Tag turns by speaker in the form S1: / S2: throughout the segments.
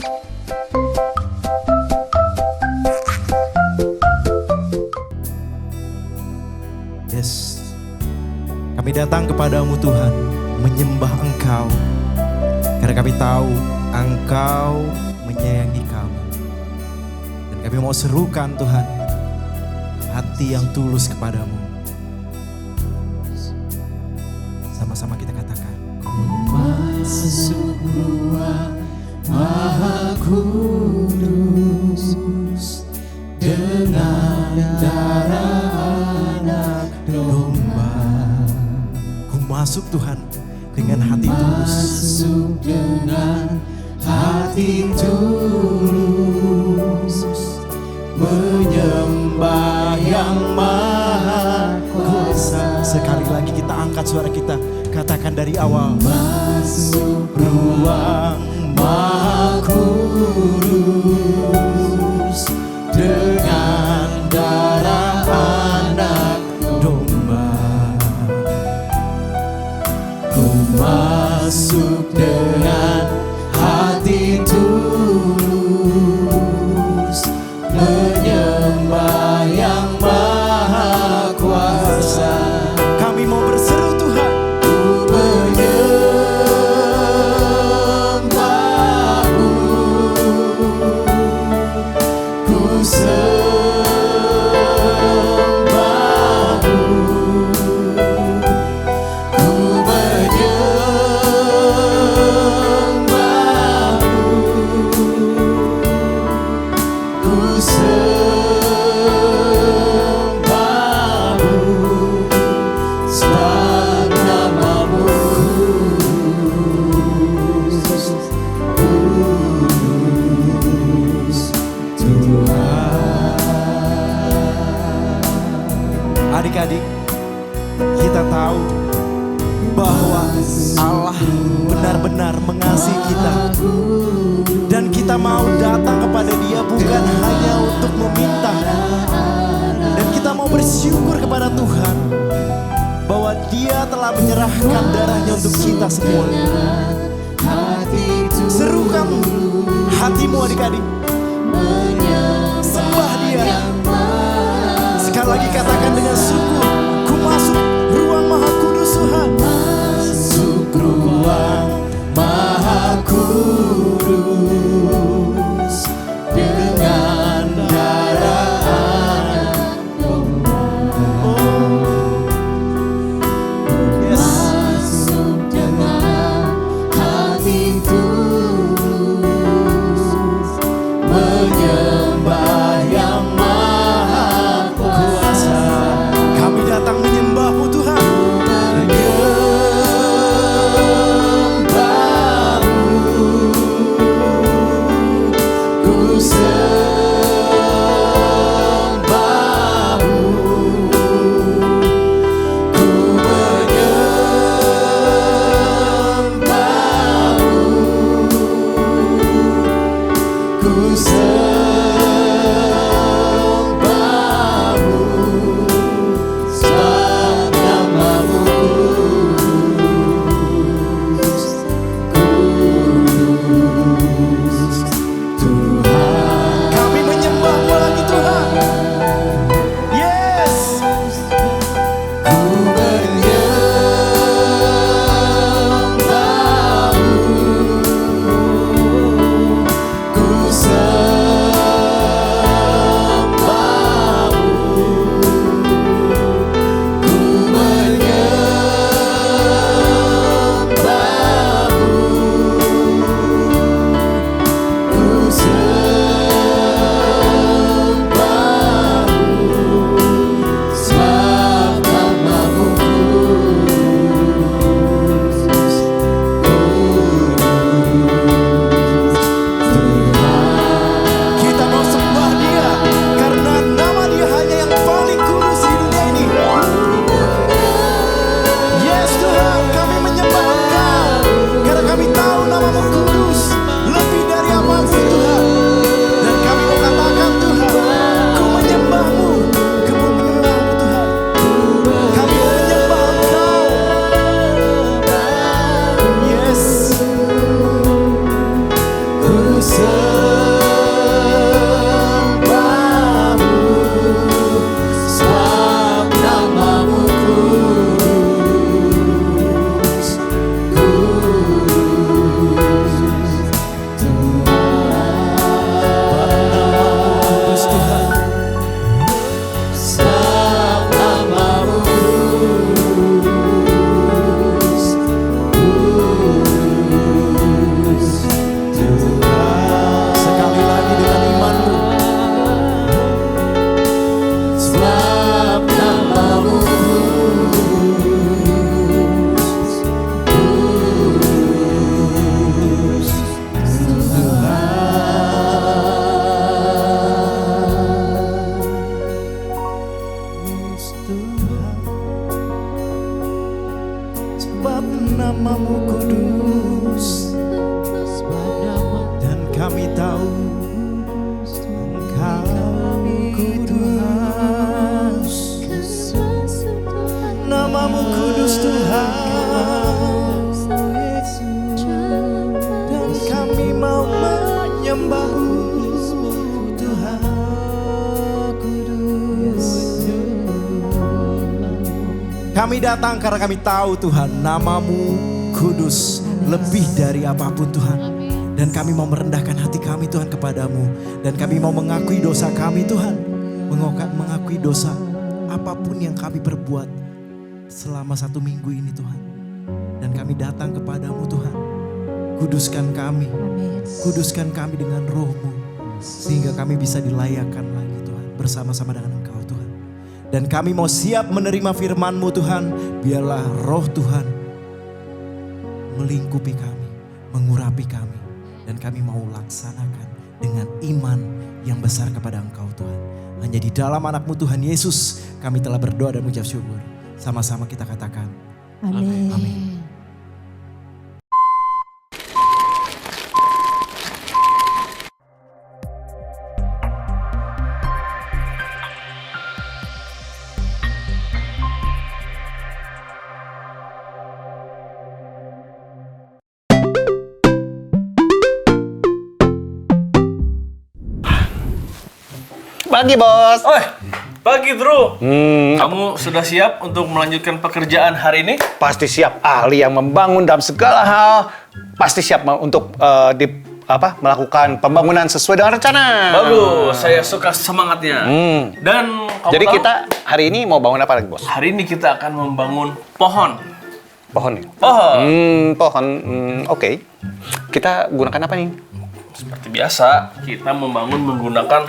S1: Yes, kami datang kepadamu Tuhan, menyembah Engkau, karena kami tahu Engkau menyayangi kami. Dan kami mau serukan Tuhan, hati yang tulus kepadamu. Sama-sama kita katakan,
S2: masuk ruang Maha Kudus dengan darah anak domba.
S1: ku masuk Tuhan dengan hati tulus.
S2: Masuk dengan hati tulus, menyembah yang Maha Kuasa.
S1: Sekali lagi kita angkat suara kita, katakan dari awal.
S2: Masuk ruang Maha Kudus dengan darah anak domba. Ku masuk dengan hati tulus, menyembah yang Maha Kuasa.
S1: Kami mau berseru Tuhan, adik-adik, kita tahu bahwa Allah benar-benar mengasihi kita. Dan kita mau datang kepada Dia bukan hanya untuk meminta. Dan kita mau bersyukur kepada Tuhan bahwa Dia telah menyerahkan darahnya untuk kita semua. Serukan hatimu adik-adik, sembah Dia. Sekali lagi katakan dengan syukur, ku masuk ruang Maha Kudus Tuhan.
S2: Masuk ruang Maha Kudus dengan darah anak domba. Masuk dengan hati tulus, menyembah yang Maha Kuasa.
S1: Kami datang menyembah-Mu Tuhan.
S2: Ku sembahmu, sebab namamu kudus, kudus Tuhan. Sebab namamu kudus, kudus Tuhan.
S1: Sekali lagi dengan imanmu.
S2: Sebab namamu kudus, kudus
S1: Sebab namamu kudus, dan kami tahu Engkau kudus. Namamu kudus Tuhan, dan kami mau menyembahmu Tuhan. Kami datang karena kami tahu Tuhan, namamu kudus lebih dari apapun Tuhan. Dan kami mau merendahkan hati kami Tuhan kepadamu. Dan kami mau mengakui dosa kami Tuhan. Mengakui dosa apapun yang kami perbuat selama 1 minggu ini Tuhan. Dan kami datang kepadamu Tuhan. Kuduskan kami. Kuduskan kami dengan roh-Mu. Sehingga kami bisa dilayakkan lagi Tuhan. Bersama-sama dengan Engkau Tuhan. Dan kami mau siap menerima firman-Mu Tuhan. Biarlah roh Tuhan melingkupi kami, mengurapi kami. Dan kami mau laksanakan dengan iman yang besar kepada Engkau Tuhan. Hanya di dalam anak-Mu Tuhan Yesus kami telah berdoa dan mengucap syukur. Sama-sama kita katakan
S3: Amin.
S1: amin.
S4: Pagi bos.
S5: Oi, pagi Drew. Kamu sudah siap untuk melanjutkan pekerjaan hari ini?
S4: Pasti siap, ahli yang membangun dalam segala hal. Pasti siap untuk melakukan pembangunan sesuai dengan rencana.
S5: Bagus, saya suka semangatnya. Dan kamu
S4: Jadi
S5: tahu,
S4: kita hari ini mau bangun apa lagi bos?
S5: hari ini kita akan membangun pohon.
S4: Pohon nih.
S5: Pohon.
S4: Pohon. Oke. Kita gunakan apa nih?
S5: Seperti biasa, kita membangun menggunakan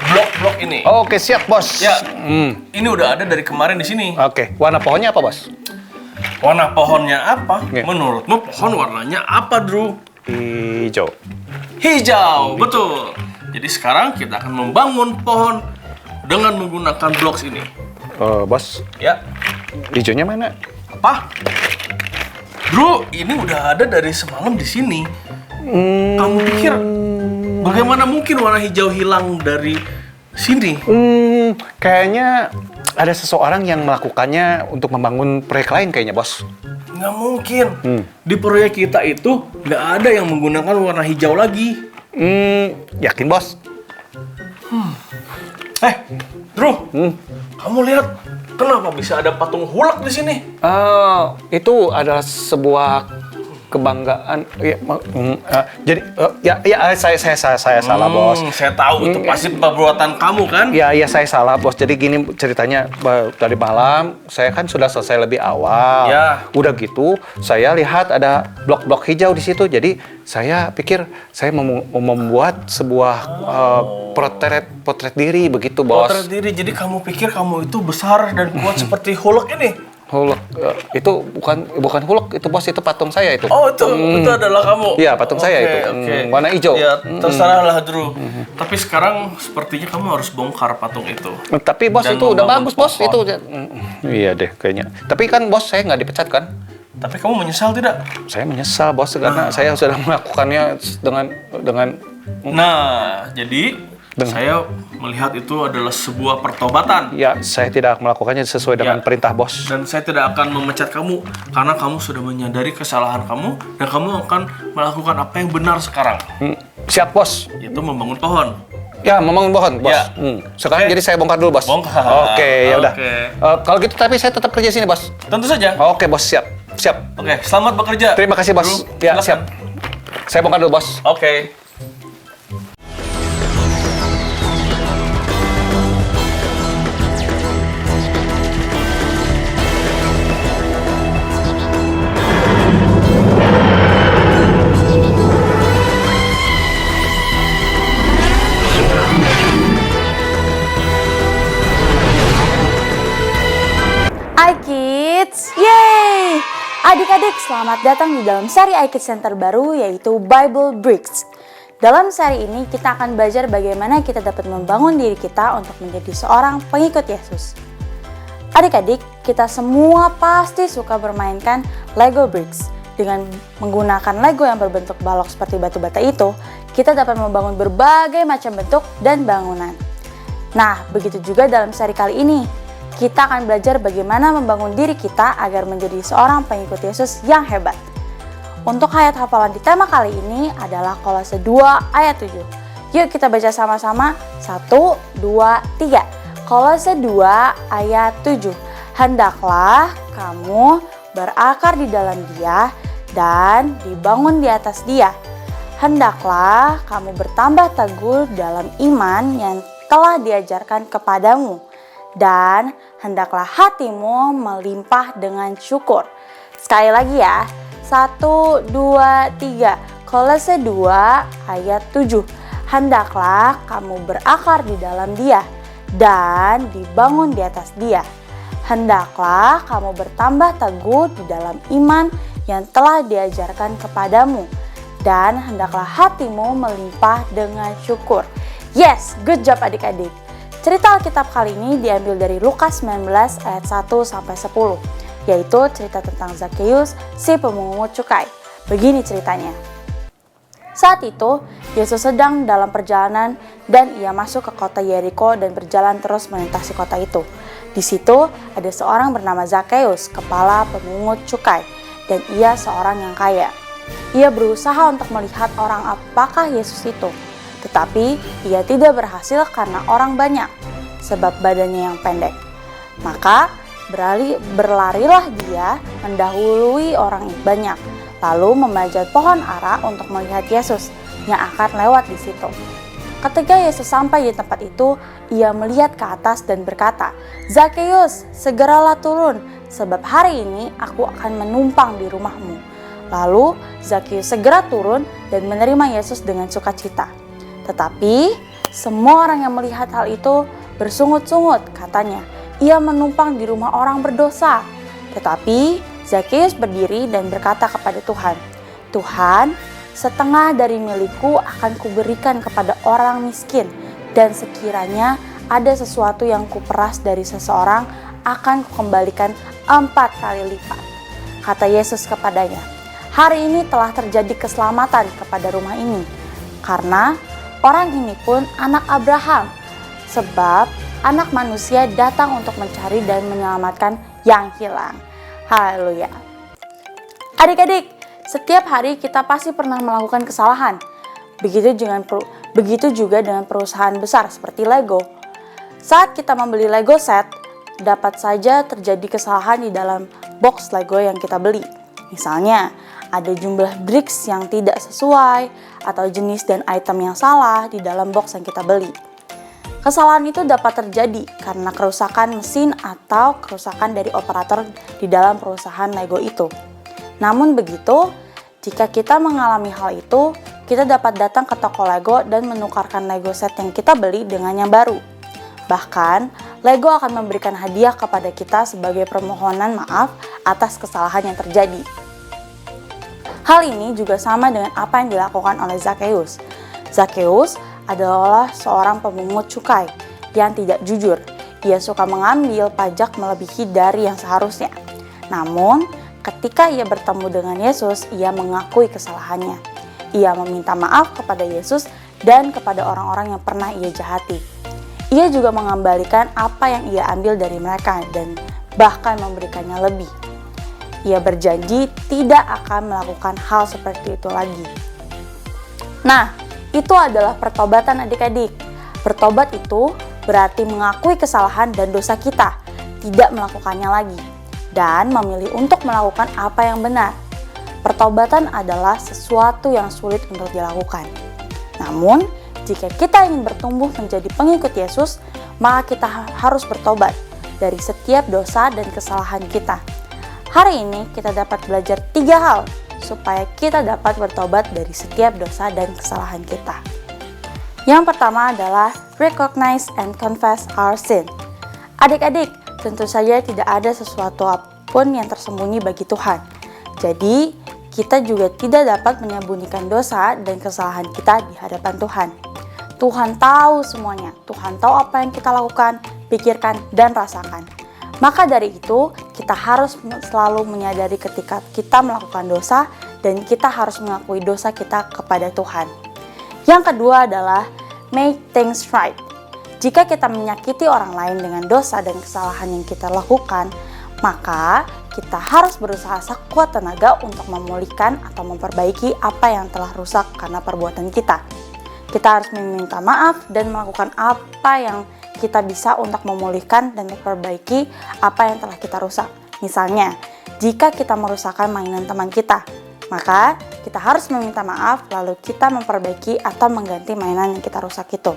S5: blok-blok ini.
S4: Oke, siap bos.
S5: Ya, ini udah ada dari kemarin di sini.
S4: Oke, warna pohonnya apa bos?
S5: Warna pohonnya apa?
S4: Oke.
S5: Menurutmu pohon warnanya apa, Drew?
S4: Hijau.
S5: Hijau, betul. Jadi sekarang kita akan membangun pohon dengan menggunakan blok ini.
S4: Bos,
S5: Ya,
S4: hijaunya mana?
S5: apa? Bro, ini udah ada dari semalam di sini. Kamu pikir bagaimana mungkin warna hijau hilang dari sini?
S4: Kayaknya ada seseorang yang melakukannya untuk membangun proyek lain kayaknya bos.
S5: Nggak mungkin. Di proyek kita itu nggak ada yang menggunakan warna hijau lagi.
S4: Yakin bos?
S5: Drew, kamu lihat kenapa bisa ada patung Hulk di sini?
S4: Itu adalah sebuah kebanggaan. Jadi saya salah bos.
S5: Saya tahu itu pasti perbuatan kamu kan?
S4: Ya saya salah bos. Jadi gini ceritanya, dari malam saya kan sudah selesai lebih awal.
S5: Ya.
S4: Udah gitu saya lihat ada blok-blok hijau di situ. Jadi saya pikir saya mau membuat sebuah potret diri begitu bos.
S5: Potret diri. Jadi kamu pikir kamu itu besar dan kuat seperti Hulk ini?
S4: Hulk itu bukan Hulk itu bos, itu patung saya itu.
S5: Oh itu adalah kamu.
S4: Iya, patung saya itu. Warna hijau.
S5: Ya terserahlah Drew. Tapi sekarang sepertinya kamu harus bongkar patung itu.
S4: Tapi bos
S5: Dan
S4: itu udah
S5: membangun
S4: bagus bos
S5: pohon.
S4: itu. Iya deh kayaknya. Tapi kan bos saya nggak dipecat kan?
S5: Tapi kamu menyesal tidak?
S4: Saya menyesal bos karena saya sudah melakukannya dengan.
S5: Nah, jadi Saya melihat itu adalah sebuah pertobatan.
S4: Ya, saya tidak melakukannya sesuai dengan
S5: Ya.
S4: perintah bos.
S5: Dan saya tidak akan memecat kamu karena kamu sudah menyadari kesalahan kamu dan kamu akan melakukan apa yang benar sekarang,
S4: Siap bos.
S5: yaitu membangun pohon.
S4: Ya, membangun pohon bos.
S5: Ya.
S4: Sekarang
S5: Oke.
S4: jadi saya bongkar dulu bos.
S5: Bongkar.
S4: Oke, ya udah.
S5: Oke.
S4: Kalau gitu tapi saya tetap kerja sini bos.
S5: Tentu saja.
S4: Oke bos, siap. Siap.
S5: Oke, selamat bekerja.
S4: Terima kasih bos.
S5: Bro,
S4: Ya,
S5: silakan.
S4: siap. Saya bongkar dulu bos.
S5: Oke.
S3: Hai Kids, yeay! Adik-adik selamat datang di dalam seri iKids Center baru yaitu Bible Bricks. Dalam seri ini kita akan belajar bagaimana kita dapat membangun diri kita untuk menjadi seorang pengikut Yesus. Adik-adik, kita semua pasti suka bermainkan Lego Bricks. Dengan menggunakan Lego yang berbentuk balok seperti batu bata itu, kita dapat membangun berbagai macam bentuk dan bangunan. Nah, begitu juga dalam seri kali ini. Kita akan belajar bagaimana membangun diri kita agar menjadi seorang pengikut Yesus yang hebat. Untuk ayat hafalan di tema kali ini adalah Kolose 2 ayat 7. Yuk kita baca sama-sama. 1, 2, 3. Kolose 2 ayat 7. Hendaklah kamu berakar di dalam Dia dan dibangun di atas Dia. Hendaklah kamu bertambah teguh dalam iman yang telah diajarkan kepadamu. Dan hendaklah hatimu melimpah dengan syukur. Sekali lagi ya. 1, 2, 3. Kolose 2 ayat 7. Hendaklah kamu berakar di dalam Dia dan dibangun di atas Dia. Hendaklah kamu bertambah teguh di dalam iman yang telah diajarkan kepadamu. Dan hendaklah hatimu melimpah dengan syukur. Yes, good job adik-adik. Cerita Alkitab kali ini diambil dari Lukas 19 ayat 1-10, yaitu cerita tentang Zakheus, si pemungut cukai. Begini ceritanya. Saat itu, Yesus sedang dalam perjalanan dan ia masuk ke kota Yeriko dan berjalan terus melintasi kota itu. Di situ ada seorang bernama Zakheus, kepala pemungut cukai, dan ia seorang yang kaya. Ia berusaha untuk melihat orang apakah Yesus itu. Tetapi ia tidak berhasil karena orang banyak, sebab badannya yang pendek. Maka berlarilah dia mendahului orang banyak, lalu memanjat pohon ara untuk melihat Yesus yang akan lewat di situ. Ketika Yesus sampai di tempat itu, ia melihat ke atas dan berkata, "Zakheus, segeralah turun, sebab hari ini aku akan menumpang di rumahmu." Lalu Zakheus segera turun dan menerima Yesus dengan sukacita. Tetapi semua orang yang melihat hal itu bersungut-sungut, katanya, ia menumpang di rumah orang berdosa. Tetapi Zakheus berdiri dan berkata kepada Tuhan, "Tuhan, setengah dari milikku akan kuberikan kepada orang miskin, dan sekiranya ada sesuatu yang kuperas dari seseorang, akan kukembalikan 4 kali lipat." Kata Yesus kepadanya, "Hari ini telah terjadi keselamatan kepada rumah ini, karena orang ini pun anak Abraham, sebab anak manusia datang untuk mencari dan menyelamatkan yang hilang." Haleluya. Adik-adik, setiap hari kita pasti pernah melakukan kesalahan. Begitu juga dengan perusahaan besar seperti Lego. Saat kita membeli Lego set, dapat saja terjadi kesalahan di dalam box Lego yang kita beli. Misalnya, ada jumlah bricks yang tidak sesuai, atau jenis dan item yang salah di dalam box yang kita beli. Kesalahan itu dapat terjadi karena kerusakan mesin atau kerusakan dari operator di dalam perusahaan Lego itu. Namun begitu, jika kita mengalami hal itu, kita dapat datang ke toko Lego dan menukarkan Lego set yang kita beli dengan yang baru. Bahkan, Lego akan memberikan hadiah kepada kita sebagai permohonan maaf atas kesalahan yang terjadi. Hal ini juga sama dengan apa yang dilakukan oleh Zakheus. Zakheus adalah seorang pemungut cukai yang tidak jujur. Ia suka mengambil pajak melebihi dari yang seharusnya. Namun, ketika ia bertemu dengan Yesus, ia mengakui kesalahannya. Ia meminta maaf kepada Yesus dan kepada orang-orang yang pernah ia jahati. Ia juga mengembalikan apa yang ia ambil dari mereka dan bahkan memberikannya lebih. Ia berjanji tidak akan melakukan hal seperti itu lagi. Nah, itu adalah pertobatan adik-adik. Bertobat itu berarti mengakui kesalahan dan dosa kita, tidak melakukannya lagi, dan memilih untuk melakukan apa yang benar. Pertobatan adalah sesuatu yang sulit untuk dilakukan. Namun, jika kita ingin bertumbuh menjadi pengikut Yesus, maka kita harus bertobat dari setiap dosa dan kesalahan kita. Hari ini kita dapat belajar 3 hal supaya kita dapat bertobat dari setiap dosa dan kesalahan kita. Yang pertama adalah recognize and confess our sin. Adik-adik, tentu saja tidak ada sesuatu apapun yang tersembunyi bagi Tuhan. Jadi, kita juga tidak dapat menyembunyikan dosa dan kesalahan kita di hadapan Tuhan. Tuhan tahu semuanya. Tuhan tahu apa yang kita lakukan, pikirkan, dan rasakan. Maka dari itu, kita harus selalu menyadari ketika kita melakukan dosa dan kita harus mengakui dosa kita kepada Tuhan. Yang kedua adalah make things right. Jika kita menyakiti orang lain dengan dosa dan kesalahan yang kita lakukan, maka kita harus berusaha sekuat tenaga untuk memulihkan atau memperbaiki apa yang telah rusak karena perbuatan kita. Kita harus meminta maaf dan melakukan apa yang kita bisa untuk memulihkan dan memperbaiki apa yang telah kita rusak. Misalnya, jika kita merusakkan mainan teman kita, maka kita harus meminta maaf lalu kita memperbaiki atau mengganti mainan yang kita rusak itu.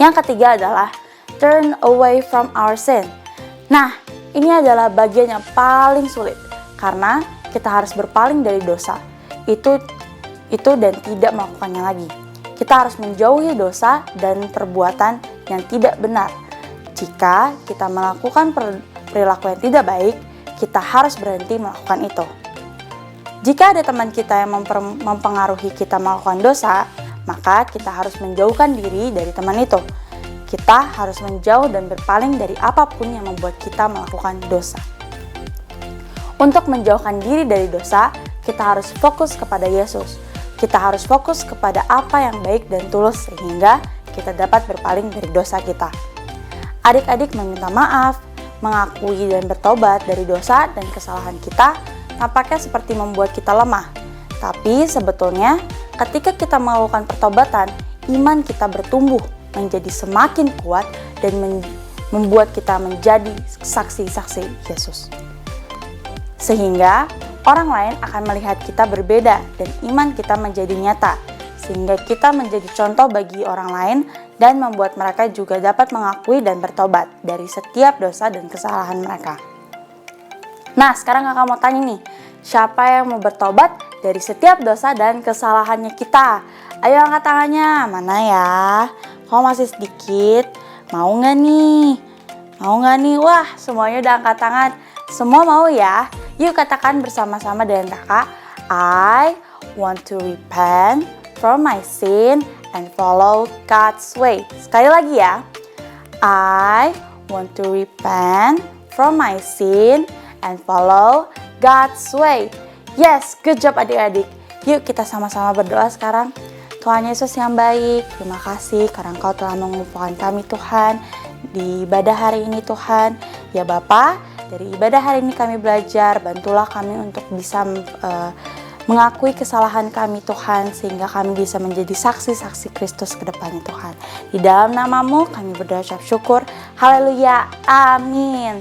S3: Yang ketiga adalah turn away from our sin. Nah, ini adalah bagian yang paling sulit karena kita harus berpaling dari dosa itu dan tidak melakukannya lagi. Kita harus menjauhi dosa dan perbuatan yang tidak benar. Jika kita melakukan perilaku yang tidak baik, kita harus berhenti melakukan itu. Jika ada teman kita yang mempengaruhi kita melakukan dosa, maka kita harus menjauhkan diri dari teman itu. Kita harus menjauh dan berpaling dari apapun yang membuat kita melakukan dosa. Untuk menjauhkan diri dari dosa, kita harus fokus kepada Yesus. Kita harus fokus kepada apa yang baik dan tulus sehingga kita dapat berpaling dari dosa kita. Adik-adik meminta maaf, mengakui dan bertobat dari dosa dan kesalahan kita tampaknya seperti membuat kita lemah. Tapi sebetulnya ketika kita melakukan pertobatan, iman kita bertumbuh menjadi semakin kuat dan membuat kita menjadi saksi-saksi Yesus. Sehingga orang lain akan melihat kita berbeda dan iman kita menjadi nyata. Sehingga kita menjadi contoh bagi orang lain dan membuat mereka juga dapat mengakui dan bertobat dari setiap dosa dan kesalahan mereka. Nah, sekarang kakak mau tanya nih, siapa yang mau bertobat dari setiap dosa dan kesalahannya kita? Ayo angkat tangannya, mana ya? Kalau masih sedikit, mau nggak nih? Mau nggak nih? Wah, semuanya udah angkat tangan. Semua mau ya? Yuk katakan bersama-sama dengan kakak, I want to repent from my sin and follow God's way. Sekali lagi ya, I want to repent from my sin and follow God's way. Yes, good job adik-adik. Yuk kita sama-sama berdoa sekarang. Tuhan Yesus yang baik, terima kasih karena Engkau telah mengumpulkan kami Tuhan di ibadah hari ini Tuhan. Ya Bapa, dari ibadah hari ini kami belajar, bantulah kami untuk bisa mengakui kesalahan kami Tuhan, sehingga kami bisa menjadi saksi-saksi Kristus ke depannya Tuhan. Di dalam nama-Mu kami berdoa ucap syukur. Haleluya, amin.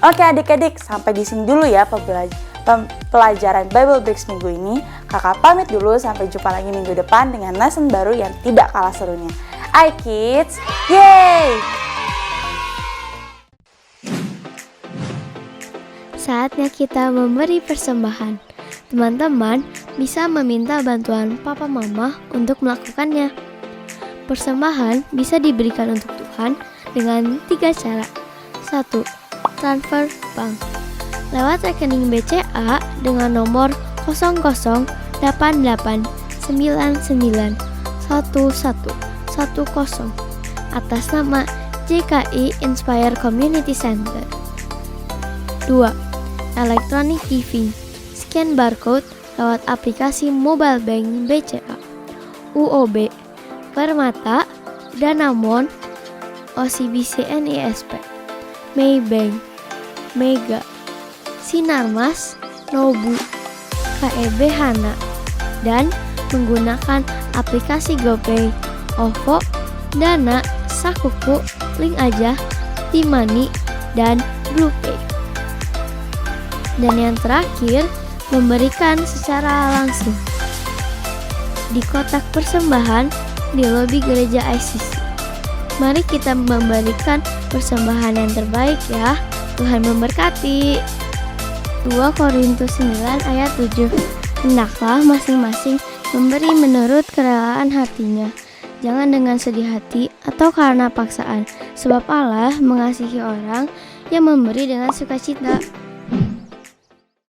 S3: Oke adik-adik, sampai di sini dulu ya pelajaran Bible Breaks minggu ini. Kakak pamit dulu, sampai jumpa lagi minggu depan dengan lesson baru yang tidak kalah serunya. Hai kids, yeay!
S6: Saatnya kita memberi persembahan. Teman-teman bisa meminta bantuan papa mama untuk melakukannya. Persembahan bisa diberikan untuk Tuhan dengan 3 cara. 1. Transfer bank. Lewat rekening BCA dengan nomor 0088991110 atas nama JKI Inspire Community Center. 2. Electronic giving. Scan barcode lewat aplikasi mobile bank BCA, UOB, Permata, Danamon, OCBC NISP, Maybank, Mega, Sinarmas, Nobu, KEB Hana, dan menggunakan aplikasi GoPay, OVO, Dana, Sakuku, Link Aja, Timani, dan BluePay. Dan yang terakhir, memberikan secara langsung di kotak persembahan di lobi gereja ICC. Mari kita memberikan persembahan yang terbaik ya. Tuhan memberkati. 2 Korintus 9 ayat 7. Hendaklah masing-masing memberi menurut kerelaan hatinya, jangan dengan sedih hati atau karena paksaan, sebab Allah mengasihi orang yang memberi dengan sukacita.